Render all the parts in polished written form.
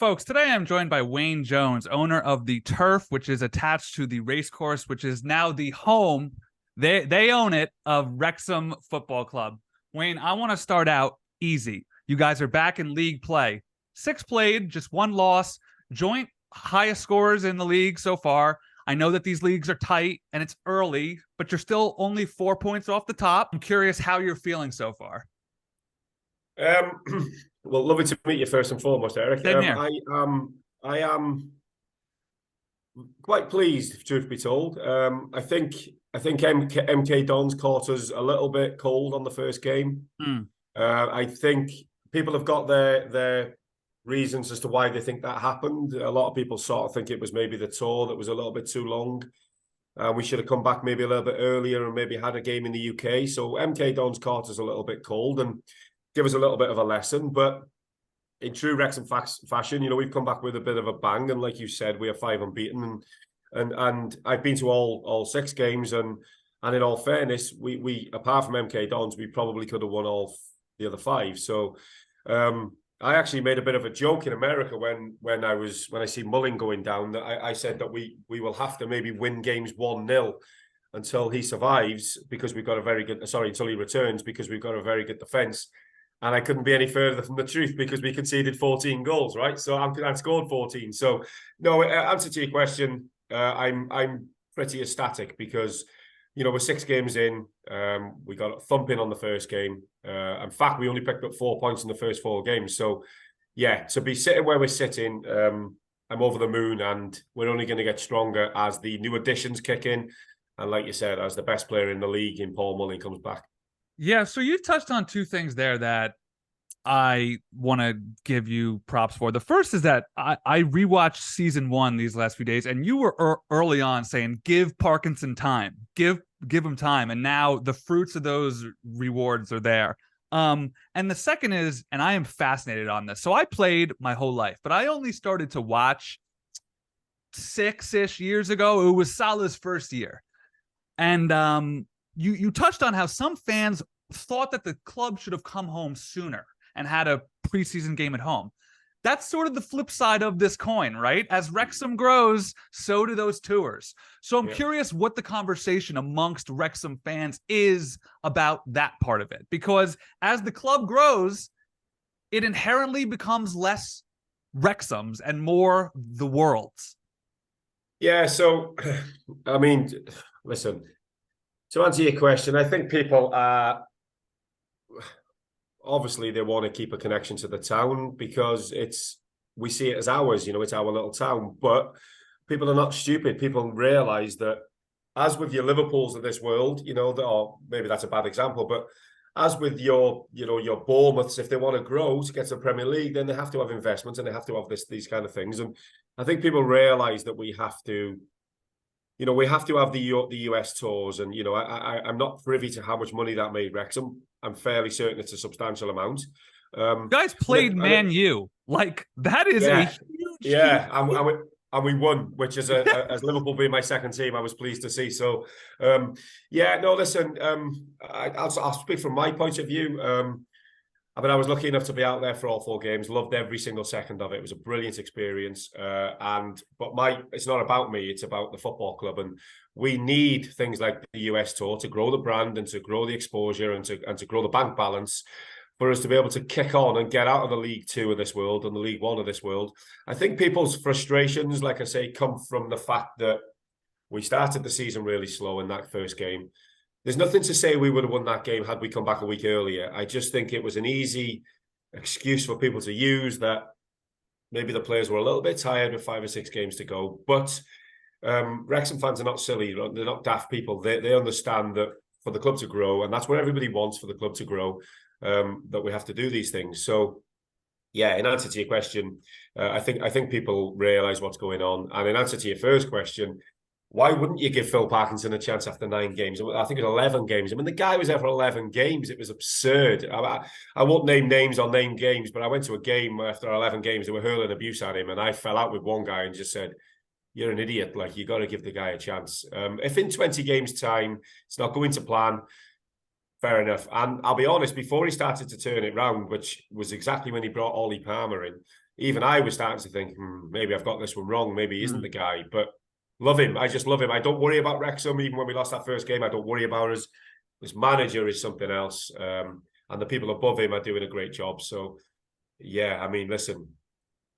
folks. Today I'm joined by Wayne Jones, owner of the Turf, which is attached to the racecourse, which is now the home. They own it of Wrexham Football Club. Wayne, I want to start out easy. You guys are back in league play. 6 played, just 1 loss, joint highest scorers in the league so far. I know that these leagues are tight and it's early, but you're still only 4 points off the top. I'm curious how you're feeling so far. Well, lovely to meet you first and foremost, Eric. Same here. I am quite pleased, truth be told. I think MK Dons caught us a little bit cold on the first game. I think people have got their reasons as to why they think that happened. A lot of people sort of think it was maybe the tour that was a little bit too long. We should have come back maybe a little bit earlier and maybe had a game in the UK. So MK Dons caught us a little bit cold and give us a little bit of a lesson. But in true Wrexham fashion, we've come back with a bit of a bang. And like you said, we are 5 unbeaten. And I've been to all 6 games. And in all fairness, we apart from MK Dons, we probably could have won all the other 5. So I actually made a bit of a joke in America when I see Mullin going down, that I said that we will have to maybe win games 1-0 until he survives, because we've got a very good, until he returns, because we've got a very good defence. And I couldn't be any further from the truth, because we conceded 14 goals, right? So I scored 14. So no, answer to your question, I'm pretty ecstatic because, we're 6 games in. We got a thumping on the first game. In fact, we only picked up 4 points in the first 4 games. So yeah, to be sitting where we're sitting, I'm over the moon, and we're only going to get stronger as the new additions kick in. And like you said, as the best player in the league in Paul Mullin comes back. Yeah, so you've touched on 2 things there that I want to give you props for. The first is that I rewatched season 1 these last few days, and you were early on saying, give Parkinson time, give him time. And now the fruits of those rewards are there. And the second is, and I am fascinated on this. So I played my whole life, but I only started to watch 6-ish years ago. It was Salah's first year. And you touched on how some fans thought that the club should have come home sooner and had a preseason game at home. That's sort of the flip side of this coin, right? As Wrexham grows, so do those tours. So I'm curious what the conversation amongst Wrexham fans is about that part of it. Because as the club grows, it inherently becomes less Wrexham's and more the world's. Yeah, so, I mean, listen, to answer your question, I think people are... Obviously, they want to keep a connection to the town because we see it as ours, it's our little town. But people are not stupid. People realise that, as with your Liverpools of this world, or maybe that's a bad example, but as with your Bournemouths, if they want to grow to get to the Premier League, then they have to have investments and they have to have these kind of things. And I think people realise that we have to have the US tours, and I'm not privy to how much money that made Wrexham. I'm fairly certain it's a substantial amount. You guys played Man U, like that is a huge. And we won, which is as Liverpool being my second team, I was pleased to see. So, listen, I'll speak from my point of view. I was lucky enough to be out there for all 4 games. Loved every single second of it. It was a brilliant experience. But it's not about me. It's about the football club, and we need things like the US tour to grow the brand and to grow the exposure and to grow the bank balance for us to be able to kick on and get out of the League 2 of this world and the League 1 of this world. I think people's frustrations, like I say, come from the fact that we started the season really slow in that first game. There's nothing to say we would have won that game had we come back a week earlier. I just think it was an easy excuse for people to use, that maybe the players were a little bit tired with 5 or 6 games to go. But Wrexham fans are not silly. They're not daft people. They understand that for the club to grow, and that's what everybody wants, for the club to grow, that we have to do these things. So, yeah, in answer to your question, I think people realise what's going on. And in answer to your first question, why wouldn't you give Phil Parkinson a chance after 9 games? I think it was 11 games. I mean, the guy was there for 11 games. It was absurd. I won't name names or name games, but I went to a game after 11 games. They were hurling abuse at him, and I fell out with one guy and just said, you're an idiot. Like, you got to give the guy a chance. If in 20 games' time it's not going to plan, fair enough. And I'll be honest, before he started to turn it round, which was exactly when he brought Ollie Palmer in, even I was starting to think, maybe I've got this one wrong. Maybe he isn't the guy. But love him. I just love him. I don't worry about Wrexham. Even when we lost that first game, I don't worry about us. His manager is something else. And the people above him are doing a great job. So, yeah, I mean, listen,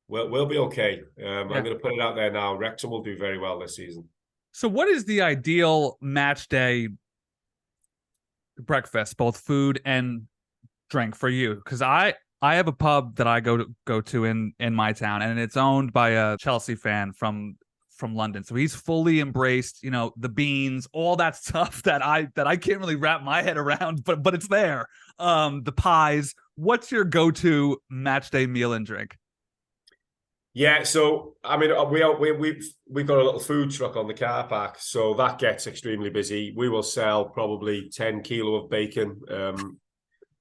we'll be okay. I'm going to put it out there now. Wrexham will do very well this season. So what is the ideal match day breakfast, both food and drink for you? Because I have a pub that I go to in my town, and it's owned by a Chelsea fan from London. So he's fully embraced, the beans, all that stuff that I can't really wrap my head around, but it's there. The pies. What's your go-to match day meal and drink? Yeah, so I mean, we've got a little food truck on the car park, so that gets extremely busy. We will sell probably 10 kilo of bacon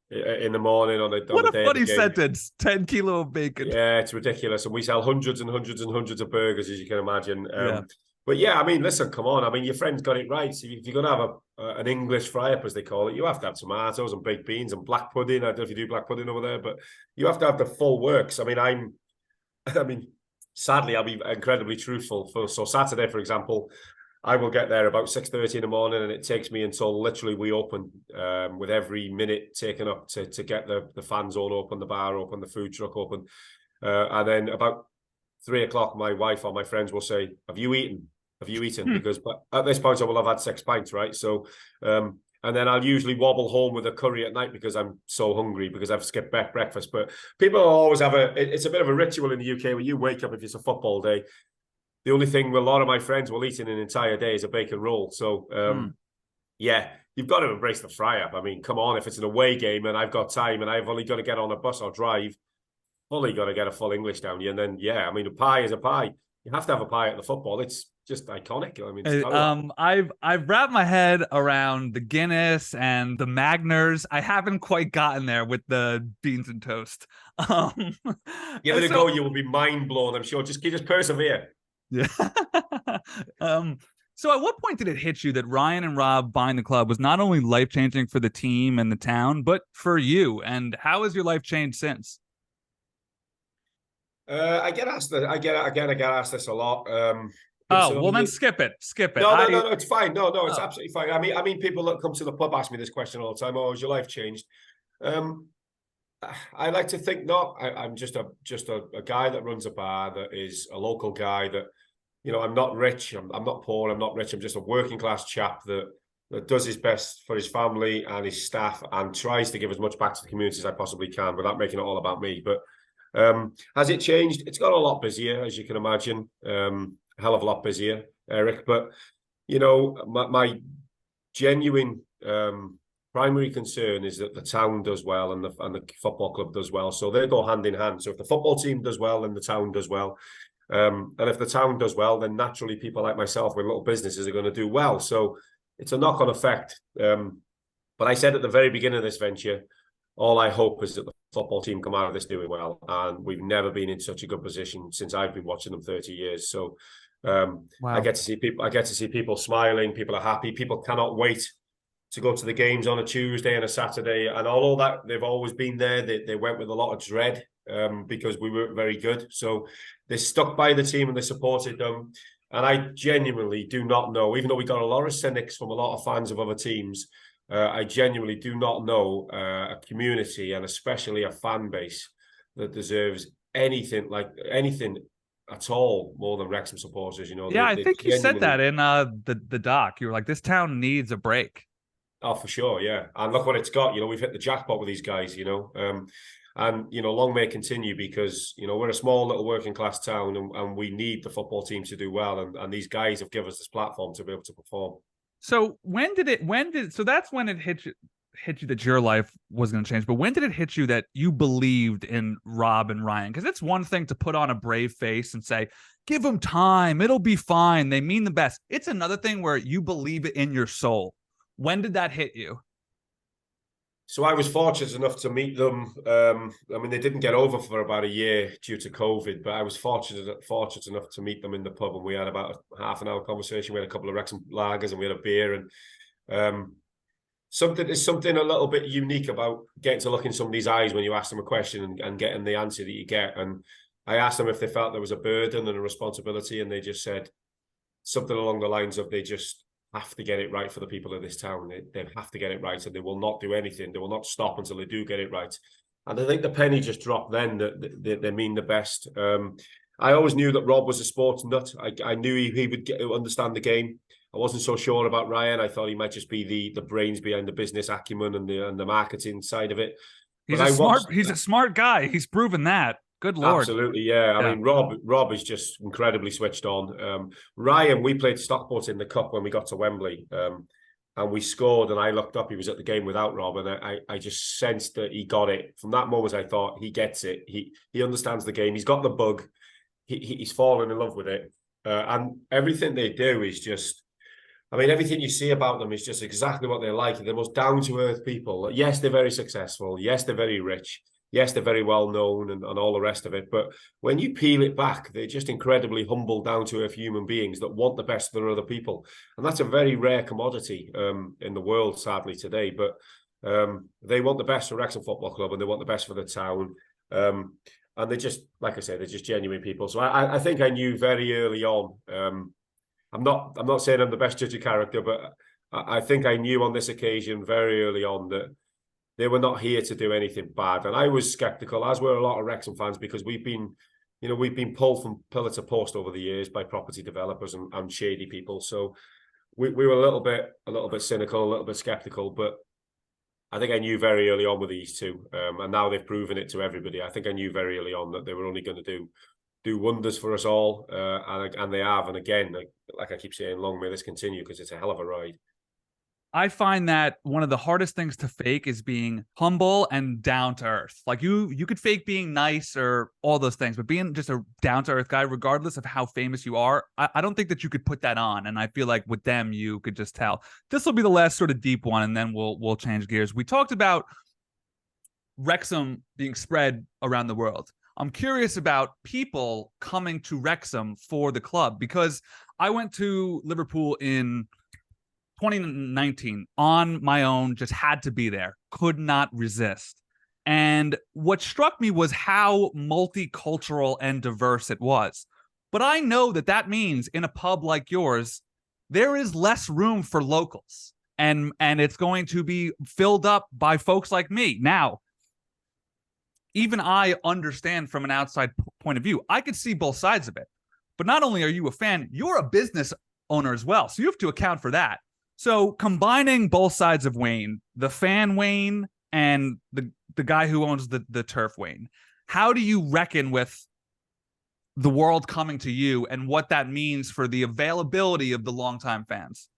in the morning on a what day a funny sentence. 10 kilo of bacon. Yeah, it's ridiculous, and we sell hundreds and hundreds and hundreds of burgers, as you can imagine. Yeah. But yeah, I mean, listen, come on. I mean, your friend's got it right. So if you're going to have an English fry-up, as they call it, you have to have tomatoes and baked beans and black pudding. I don't know if you do black pudding over there, but you have to have the full works. I mean, sadly, I'll be incredibly truthful. So Saturday, for example, I will get there about 6:30 in the morning, and it takes me until literally we open, with every minute taken up to get the fan zone open, the bar open, the food truck open. And then about 3 o'clock, my wife or my friends will say, "Have you eaten? Have you eaten?" Because at this point, I will have had 6 pints, right? So, and then I'll usually wobble home with a curry at night because I'm so hungry because I've skipped breakfast. But people always have it's a bit of a ritual in the UK when you wake up, if it's a football day. The only thing a lot of my friends will eat in an entire day is a bacon roll. So, yeah, you've got to embrace the fry-up. I mean, come on, if it's an away game and I've got time and I've only got to get on a bus or drive, fully got to get a full English down you. And then, yeah, I mean, a pie is a pie. You have to have a pie at the football. It's just iconic. I mean, I've wrapped my head around the Guinness and the Magners. I haven't quite gotten there with the beans and toast. Give it a go. You will be mind blown, I'm sure. Just persevere. Yeah. So at what point did it hit you that Ryan and Rob buying the club was not only life-changing for the team and the town, but for you? And how has your life changed since? I get asked that. I get asked this a lot. Then skip it. No, it's fine. No, it's absolutely fine. I mean, people that come to the pub ask me this question all the time. Oh, has your life changed? I like to think not. I'm just a guy that runs a bar, that is a local guy that, I'm not rich. I'm not poor. I'm not rich. I'm just a working class chap that does his best for his family and his staff and tries to give as much back to the community as I possibly can without making it all about me. But has it changed? It's got a lot busier, as you can imagine. A hell of a lot busier, Eric. But, my genuine primary concern is that the town does well and the football club does well. So they go hand in hand. So if the football team does well, then the town does well. And if the town does well, then naturally people like myself with little businesses are going to do well. So it's a knock-on effect. But I said at the very beginning of this venture, all I hope is that the football team come out of this doing well. And we've never been in such a good position since I've been watching them 30 years. So wow. I get to see people smiling. People are happy. People cannot wait to go to the games on a Tuesday and a Saturday. And all of that, they've always been there. They went with a lot of dread because we weren't very good. So they stuck by the team and they supported them. And I genuinely do not know, even though we got a lot of cynics from a lot of fans of other teams, I genuinely do not know a community and especially a fan base that deserves anything at all more than Wrexham supporters. Yeah, I think you said that in the doc. You were like, this town needs a break. Oh, for sure, yeah. And look what it's got. We've hit the jackpot with these guys, and, long may it continue because, we're a small little working class town and we need the football team to do well. And these guys have given us this platform to be able to perform. So so that's when it hit you that your life was going to change. But when did it hit you that you believed in Rob and Ryan? Because it's one thing to put on a brave face and say, give them time. It'll be fine. They mean the best. It's another thing where you believe it in your soul. When did that hit you? So I was fortunate enough to meet them. They didn't get over for about a year due to COVID, but I was fortunate enough to meet them in the pub, and we had about a half an hour conversation. We had a couple of Wrexham lagers and we had a beer, and something a little bit unique about getting to look in somebody's eyes when you ask them a question and getting the answer that you get. And I asked them if they felt there was a burden and a responsibility, and they just said something along the lines of they just have to get it right for the people of this town. They have to get it right, and they will not do anything. They will not stop until they do get it right. And I think the penny just dropped then that they mean the best. I always knew that Rob was a sports nut. I knew he would understand the game. I wasn't so sure about Ryan. I thought he might just be the brains behind the business acumen and the marketing side of it. He's a smart guy. He's proven that. Good Lord. Absolutely, yeah. I mean, Rob is just incredibly switched on. Ryan, we played Stockport in the Cup when we got to Wembley, and we scored, and I looked up, he was at the game without Rob, and I just sensed that he got it. From that moment, I thought, he gets it. He understands the game. He's got the bug. He's fallen in love with it. And everything they do is just, I mean, everything you see about them is just exactly what they're like. They're the most down-to-earth people. Yes, they're very successful. Yes, they're very rich. Yes, they're very well known and all the rest of it. But when you peel it back, they're just incredibly humble, down-to-earth human beings that want the best for other people. And that's a very rare commodity in the world, sadly, today. But they want the best for Wrexham Football Club, and they want the best for the town. And they're just, like I say, they're just genuine people. So I think I knew very early on. I'm not saying I'm the best judge of character, but I think I knew on this occasion very early on that they were not here to do anything bad. And I was sceptical, as were a lot of Wrexham fans, because we've been pulled from pillar to post over the years by property developers and shady people. So we were a little bit cynical, a little bit sceptical, but I think I knew very early on with these two, and now they've proven it to everybody. I think I knew very early on that they were only going to do wonders for us all, and they have. And again, like I keep saying, long may this continue, because it's a hell of a ride. I find that one of the hardest things to fake is being humble and down to earth. Like you could fake being nice or all those things, but being just a down to earth guy, regardless of how famous you are, I don't think that you could put that on. And I feel like with them, you could just tell. This will be the last sort of deep one, and then we'll change gears. We talked about Wrexham being spread around the world. I'm curious about people coming to Wrexham for the club, because I went to Liverpool in 2019 on my own, just had to be there, could not resist. And what struck me was how multicultural and diverse it was. But I know that means in a pub like yours, there is less room for locals, and it's going to be filled up by folks like me. Now, even I understand from an outside point of view, I could see both sides of it. But not only are you a fan, you're a business owner as well. So you have to account for that. So combining both sides of Wayne, the fan Wayne and the guy who owns the turf Wayne, how do you reckon with the world coming to you and what that means for the availability of the longtime fans?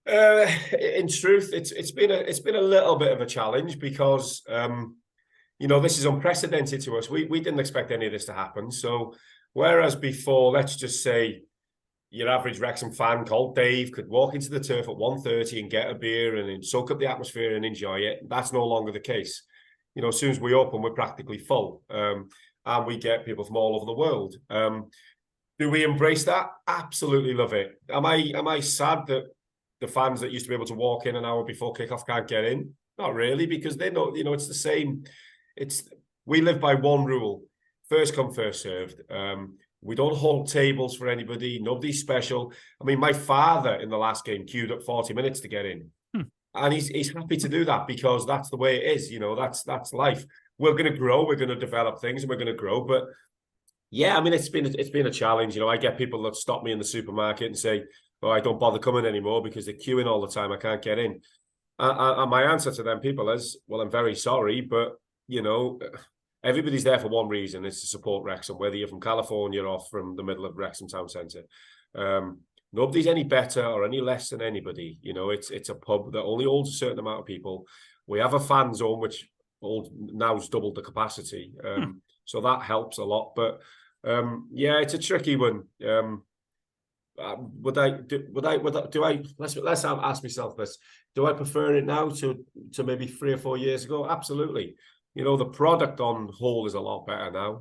In truth, it's been a little bit of a challenge, because this is unprecedented to us. We didn't expect any of this to happen. So whereas before, let's just say, your average Wrexham fan called Dave could walk into the turf at 1:30 and get a beer and soak up the atmosphere and enjoy it, that's no longer the case. As soon as we open, we're practically full, and we get people from all over the world. Do we embrace that? Absolutely love it. Am I sad that the fans that used to be able to walk in an hour before kickoff can't get in? Not really, because they know, it's the same. We live by one rule: first come, first served. We don't hold tables for anybody. Nobody's special. I mean, my father in the last game queued up 40 minutes to get in. And he's happy to do that, because that's the way it is. That's life. We're going to grow. We're going to develop things, and we're going to grow. But yeah, I mean, it's been a challenge. I get people that stop me in the supermarket and say, "Oh, I don't bother coming anymore because they're queuing all the time. I can't get in." And my answer to them people is, "Well, I'm very sorry, but everybody's there for one reason: it's to support Wrexham, whether you're from California or from the middle of Wrexham town centre. Nobody's any better or any less than anybody. It's a pub that only holds a certain amount of people. We have a fan zone which now's doubled the capacity, so that helps a lot. But yeah, it's a tricky one. Let's ask myself this: do I prefer it now to maybe 3 or 4 years ago? Absolutely. The product on whole is a lot better now.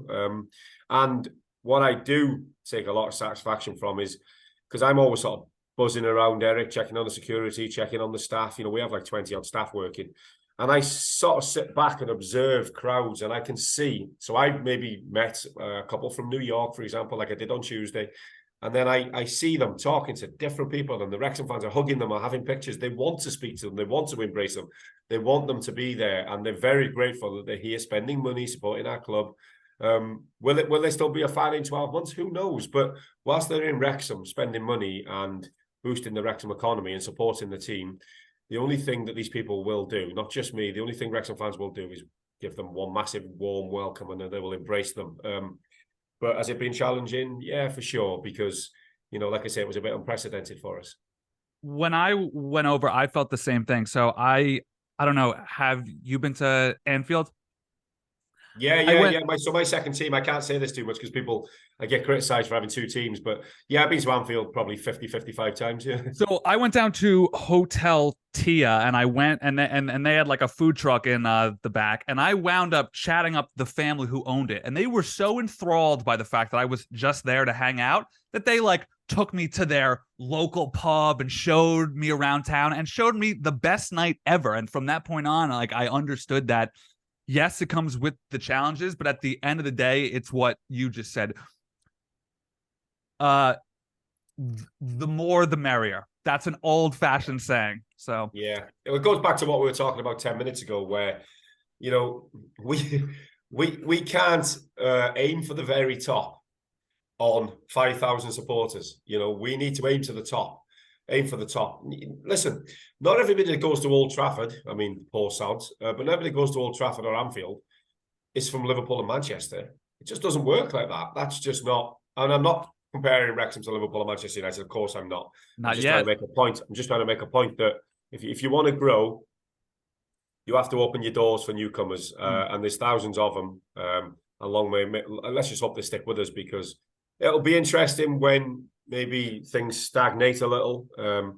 And what I do take a lot of satisfaction from is, because I'm always sort of buzzing around Eric, checking on the security, checking on the staff. We have like 20 odd staff working. And I sort of sit back and observe crowds, and I can see. So I maybe met a couple from New York, for example, like I did on Tuesday. And then I see them talking to different people, and the Wrexham fans are hugging them or having pictures. They want to speak to them. They want to embrace them. They want them to be there. And they're very grateful that they're here spending money, supporting our club. Will they still be a fan in 12 months? Who knows? But whilst they're in Wrexham spending money and boosting the Wrexham economy and supporting the team, the only thing that these people will do, not just me, the only thing Wrexham fans will do is give them one massive warm welcome, and then they will embrace them. But has it been challenging? Yeah, for sure, because, like I say, it was a bit unprecedented for us. When I went over, I felt the same thing. So I don't know, have you been to Anfield? Yeah. My second team, I can't say this too much because I get criticised for having two teams, but yeah, I've been to Anfield probably 50, 55 times. Yeah. So I went down to Hotel Tia, and I went and they had like a food truck in the back, and I wound up chatting up the family who owned it, and they were so enthralled by the fact that I was just there to hang out that they like took me to their local pub and showed me around town and showed me the best night ever. And from that point on, like, I understood that yes, it comes with the challenges, but at the end of the day, it's what you just said. The more, the merrier. That's an old-fashioned saying. So yeah, it goes back to what we were talking about 10 minutes ago, where we can't aim for the very top on 5,000 supporters. We need to aim to the top. Aim for the top. Listen, not everybody that goes to Old Trafford, I mean, poor sounds, but not everybody that goes to Old Trafford or Anfield is from Liverpool and Manchester. It just doesn't work like that. That's just not, and I'm not comparing Wrexham to Liverpool and Manchester United. Of course I'm not. Not I'm yet. Trying to make a point. I'm just trying to make a point that if you want to grow, you have to open your doors for newcomers, and there's thousands of them. A long way. Let's just hope they stick with us, because it'll be interesting when maybe things stagnate a little, and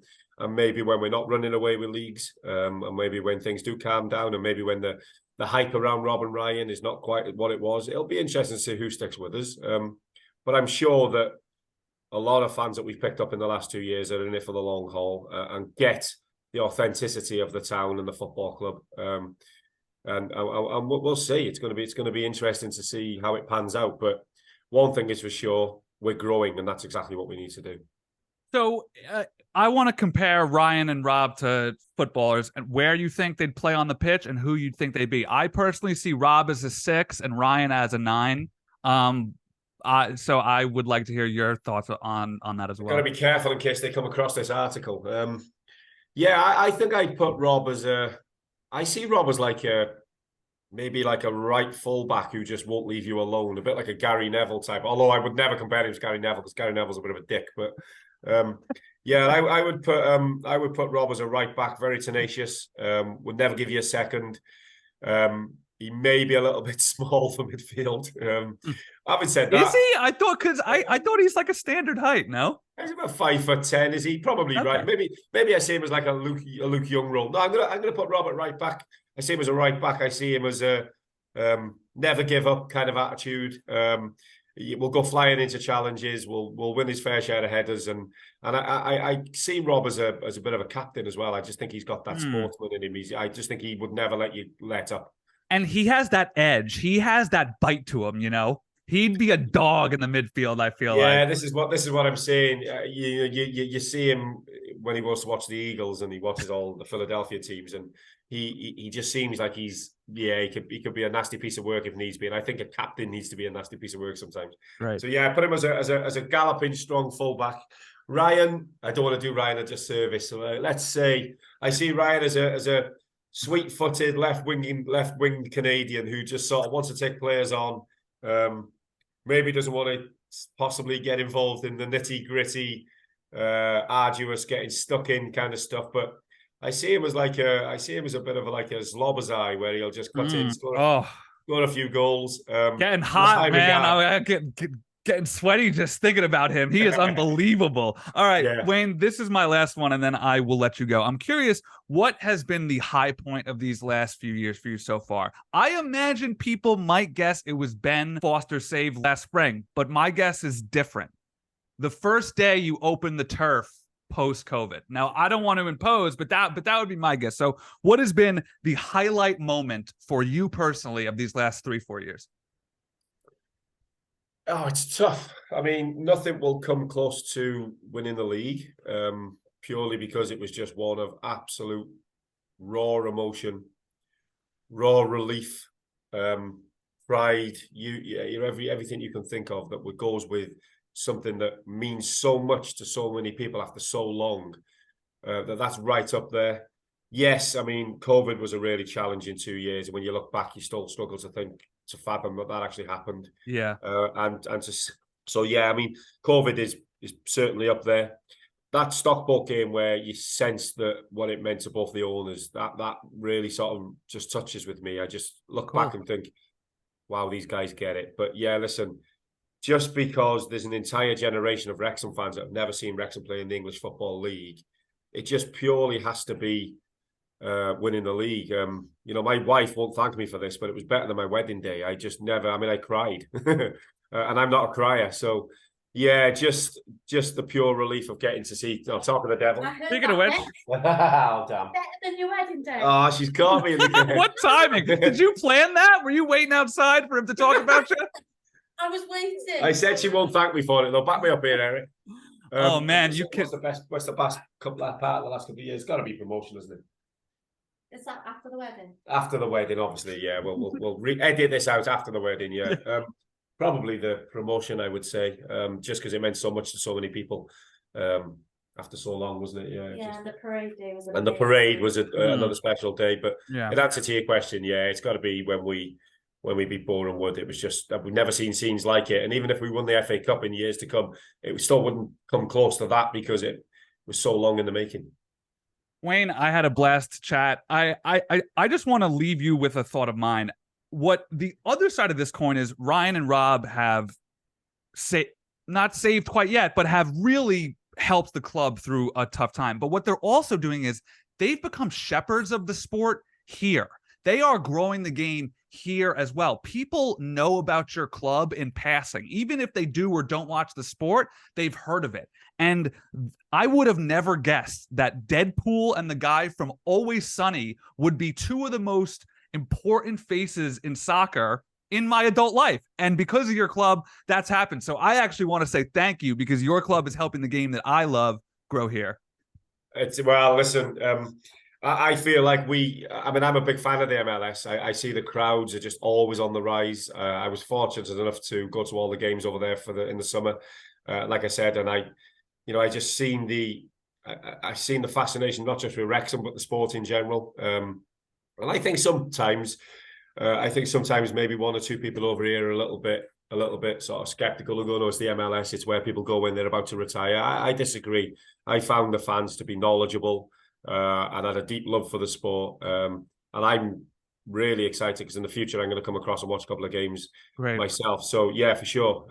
maybe when we're not running away with leagues, and maybe when things do calm down, and maybe when the hype around Rob and Ryan is not quite what it was. It'll be interesting to see who sticks with us. But I'm sure that a lot of fans that we've picked up in the last 2 years are in it for the long haul, and get the authenticity of the town and the football club. And we'll see. It's going to be interesting to see how it pans out. But one thing is for sure, we're growing, and that's exactly what we need to do. So I want to compare Ryan and Rob to footballers, and where you think they'd play on the pitch and who you'd think they'd be. I personally see Rob as a 6 and Ryan as a 9. So I would like to hear your thoughts on that as well. Got to be careful in case they come across this article. I think I'd put Rob as I see Rob as maybe like a right fullback who just won't leave you alone, a bit like a Gary Neville type. Although I would never compare him to Gary Neville, because Gary Neville's a bit of a dick. But I would put Rob as a right back, very tenacious. Would never give you a second. He may be a little bit small for midfield. Having said that, is he? I thought he's like a standard height. No, he's about 5'10". Is he? Probably okay. Right. Maybe I see him as like a Luke Young role. No, I'm gonna put Rob at right back. I see him as a right back. I see him as a never give up kind of attitude. We'll go flying into challenges. We'll win his fair share of headers, and I see Rob as a bit of a captain as well. I just think he's got that sportsman in him. I just think he would never let you let up. And he has that edge. He has that bite to him. He'd be a dog in the midfield, I feel like. Yeah, this is what I'm saying. You see him when he goes to watch the Eagles, and he watches all the Philadelphia teams, and he just seems like he could be a nasty piece of work if needs be. And I think a captain needs to be a nasty piece of work sometimes. Right. So yeah, I put him as a galloping strong fullback. Ryan, I don't want to do Ryan a disservice. So let's say I see Ryan as a sweet-footed left wing Canadian who just sort of wants to take players on. Maybe doesn't want to possibly get involved in the nitty-gritty, arduous, getting stuck in kind of stuff. But I see him as a bit of like a Zlobazai, where he'll just cut in, score a few goals. Getting hot, man. I'm getting sweaty just thinking about him. He is unbelievable. All right, yeah. Wayne, this is my last one, and then I will let you go. I'm curious, what has been the high point of these last few years for you so far? I imagine people might guess it was Ben Foster's save last spring, but my guess is different. The first day you opened the turf post-COVID? Now, I don't want to impose, but that would be my guess. So what has been the highlight moment for you personally of these last 3-4 years? Oh, it's tough. I mean, nothing will come close to winning the league, purely because it was just one of absolute raw emotion, raw relief, pride, everything you can think of that goes with something that means so much to so many people after so long. That's right up there. Yes, I mean, COVID was a really challenging 2 years. When you look back, you still struggle to fathom that actually happened. Yeah. So yeah, I mean, COVID is certainly up there. That Stockport game where you sense that what it meant to both the owners, that really sort of just touches with me. I just look back and think, wow, these guys get it. But yeah, listen, just because there's an entire generation of Wrexham fans that have never seen Wrexham play in the English Football League, it just purely has to be winning the league. You know, my wife won't thank me for this, but it was better than my wedding day. I cried. And I'm not a crier. So yeah, just the pure relief of getting to see, Talk of the Devil. Speaking of which. Oh, damn. Better than your wedding day. Oh, she's caught me in the game. What timing? Did you plan that? Were you waiting outside for him to talk about you? I was waiting. I said she won't thank me for it. They'll back me up here, Eric. Oh man, you can. What's the best part of the last couple of years? It's got to be promotion, isn't it? Is that after the wedding? After the wedding, obviously, yeah. We'll edit this out after the wedding, yeah. Probably the promotion, I would say, just because it meant so much to so many people after so long, wasn't it? Yeah. Yeah, the parade day was amazing. And the parade was another special day. But yeah, in answer to your question, yeah, it's got to be when we beat Boreham Wood. It was just, we've never seen scenes like it. And even if we won the FA Cup in years to come, it still wouldn't come close to that because it was so long in the making. Wayne, I had a blast to chat. I just want to leave you with a thought of mine. What the other side of this coin is, Ryan and Rob have not saved quite yet, but have really helped the club through a tough time. But what they're also doing is they've become shepherds of the sport here. They are growing the game here as well. People know about your club in passing. Even if they do or don't watch the sport, they've heard of it. And I would have never guessed that Deadpool and the guy from Always Sunny would be two of the most important faces in soccer in my adult life. And because of your club, that's happened. So I actually want to say thank you because your club is helping the game that I love grow here. Well, listen, I feel like I'm a big fan of the MLS. I see the crowds are just always on the rise. I was fortunate enough to go to all the games over there in the summer, like I said, and I just seen I've seen the fascination, not just with Wrexham, but the sport in general. And I think sometimes maybe one or two people over here are a little bit sort of skeptical and go, no, it's the MLS. It's where people go when they're about to retire. I disagree. I found the fans to be knowledgeable and had a deep love for the sport. And I'm really excited because in the future I'm going to come across and watch a couple of games myself. So yeah, for sure.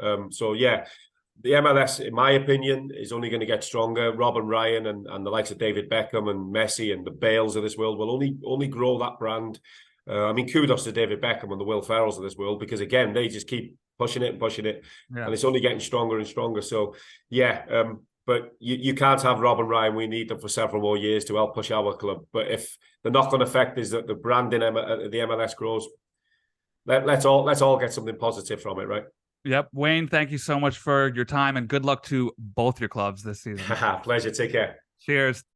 The MLS, in my opinion, is only going to get stronger. Rob and Ryan and the likes of David Beckham and Messi and the Bales of this world will only grow that brand. Kudos to David Beckham and the Will Ferrells of this world because, again, they just keep pushing it, yeah. And it's only getting stronger and stronger. So, yeah, but you can't have Rob and Ryan. We need them for several more years to help push our club. But if the knock-on effect is that the brand in the MLS grows, let's all get something positive from it, right? Yep. Wayne, thank you so much for your time and good luck to both your clubs this season. Pleasure. Take care. Cheers.